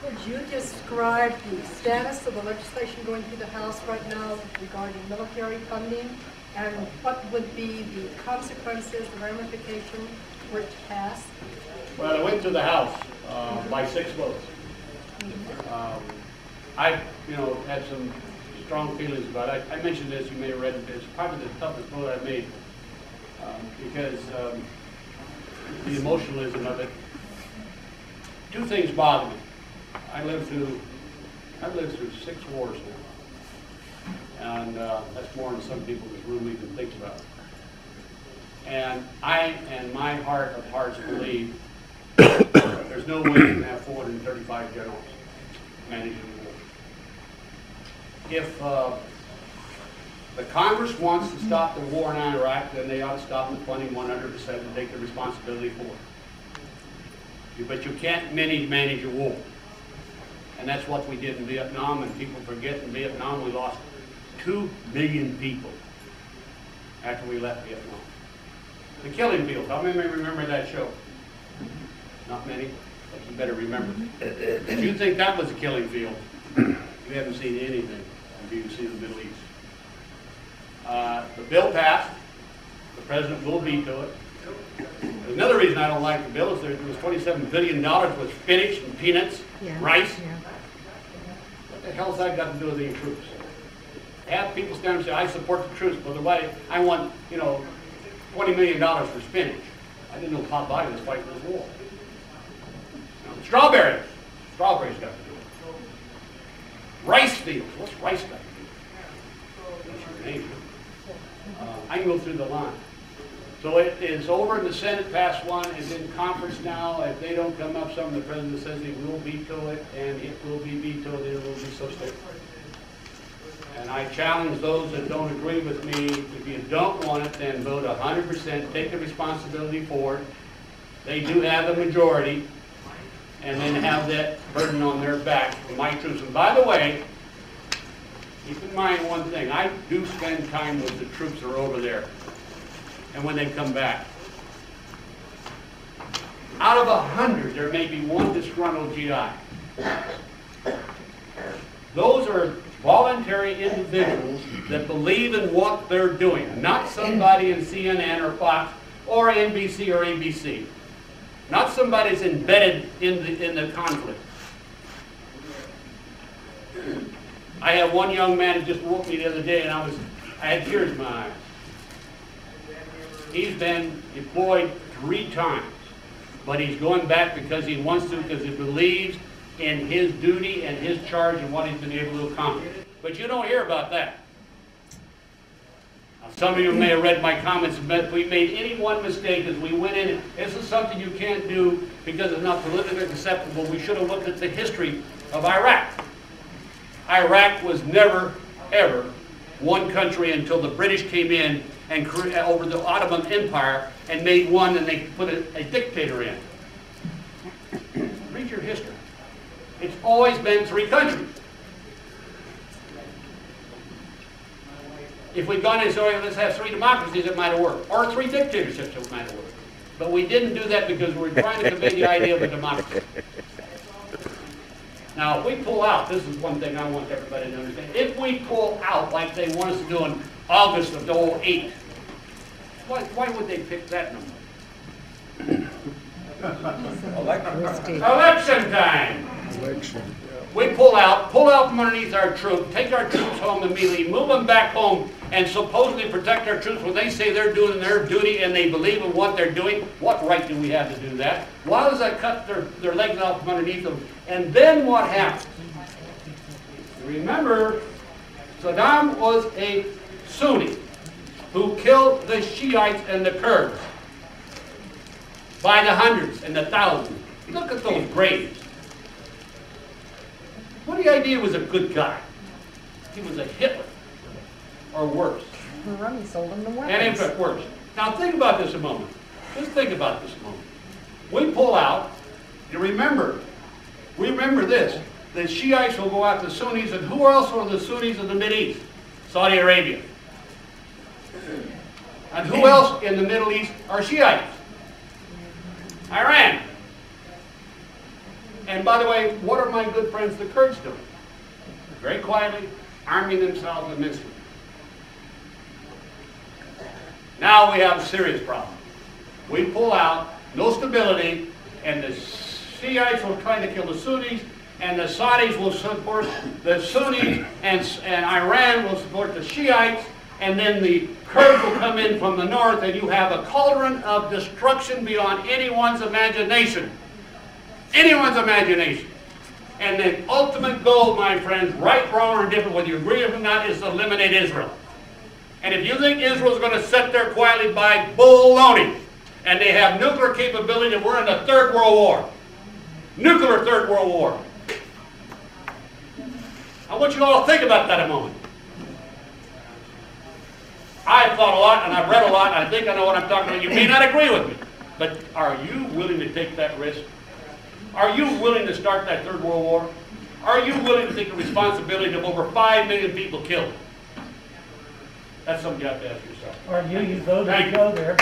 Could you describe the status of the legislation going through the House right now regarding military funding, and what would be the consequences, the ramifications were it passed? Well, it went through the House by 6 votes. I, had some strong feelings about it. I mentioned this, you may have read it. It's probably the toughest vote I've made because the emotionalism of it. 2 things bother me. I've lived through 6 wars now, and that's more than some people in this room even think about. And I, in my heart of hearts, believe there's no way you can have 435 generals managing the war. If the Congress wants to stop the war in Iraq, then they ought to stop the funding 100% and take the responsibility for it. But you can't manage a war. And that's what we did in Vietnam, and people forget in Vietnam we lost 2 million people after we left Vietnam. The Killing Fields, how many remember that show? Not many, but you better remember. If you think that was a killing field, you haven't seen anything until you see the Middle East. The bill passed. The president will veto it. There's another reason I don't like the bill is there was $27 billion with spinach and peanuts, rice. Yeah. What the hell's that got to do with the troops? Have people stand up and say, I support the troops, but I want, $20 million for spinach. I didn't know Pop Biden was fighting this war. Strawberries. Strawberries got to do it. Rice fields. What's rice got to do? That's your name. I can go through the line. So it is over in the Senate, passed one. It's in conference now. If they don't come up, the president says he will veto it, and it will be vetoed. It will be so safe. And I challenge those that don't agree with me, if you don't want it, then vote 100%, take the responsibility for it. They do have a majority, and then have that burden on their back for my troops. And by the way, keep in mind one thing, I do spend time with the troops that are over there, and when they come back. Out of 100, there may be 1 disgruntled GI. Those are voluntary individuals that believe in what they're doing, not somebody in CNN or Fox or NBC or ABC. Not somebody that's embedded in the conflict. I had one young man who just woke me the other day, and I had tears in my eyes. He's been deployed 3 times, but he's going back because he wants to, because he believes in his duty and his charge and what he's been able to accomplish. But you don't hear about that. Now, some of you may have read my comments, but if we made any one mistake as we went in, this is something you can't do because it's not politically acceptable. We should have looked at the history of Iraq. Iraq was never, ever one country until the British came in and over the Ottoman Empire and made one, and they put a dictator in. Read your history. It's always been 3 countries. If we'd gone and said, let's have 3 democracies, it might have worked. Or 3 dictatorships, it might have worked. But we didn't do that because we were trying to convey the idea of a democracy. Now, if we pull out, this is one thing I want everybody to understand. If we pull out like they want us to do in August of 2008, why would they pick that number? Election time. Election. We pull out from underneath our troops, take our troops home immediately, move them back home, and supposedly protect our troops when they say they're doing their duty and they believe in what they're doing. What right do we have to do that? Why does that cut their legs out from underneath them? And then what happens? Remember, Saddam was a Sunni who killed the Shiites and the Kurds by the hundreds and the thousands. Look at those graves. What do you idea he was a good guy? He was a Hitler, or worse. He sold them the weapons. And in fact, worse. Now think about this a moment. Just think about this a moment. We pull out, you remember this, the Shiites will go after the Sunnis, and who else are the Sunnis of the Mideast? Saudi Arabia. And who else in the Middle East are Shiites? Iran. And by the way, what are my good friends the Kurds doing? Very quietly, arming themselves immensely. Now we have a serious problem. We pull out, no stability, and the Shiites will try to kill the Sunnis, and the Saudis will support the Sunnis, and Iran will support the Shiites, and then the Kurds will come in from the north, and you have a cauldron of destruction beyond anyone's imagination. Anyone's imagination. And the ultimate goal, my friends, right, wrong, or indifferent, whether you agree with it or not, is to eliminate Israel. And if you think Israel's going to sit there quietly by, baloney. And they have nuclear capability, and we're in the Third World War. Nuclear Third World War. I want you all to think about that a moment. I've thought a lot, and I've read a lot, and I think I know what I'm talking about. You may not agree with me, but are you willing to take that risk? Are you willing to start that Third World War? Are you willing to take the responsibility of over 5 million people killed? That's something you have to ask yourself. Are you voted to go there?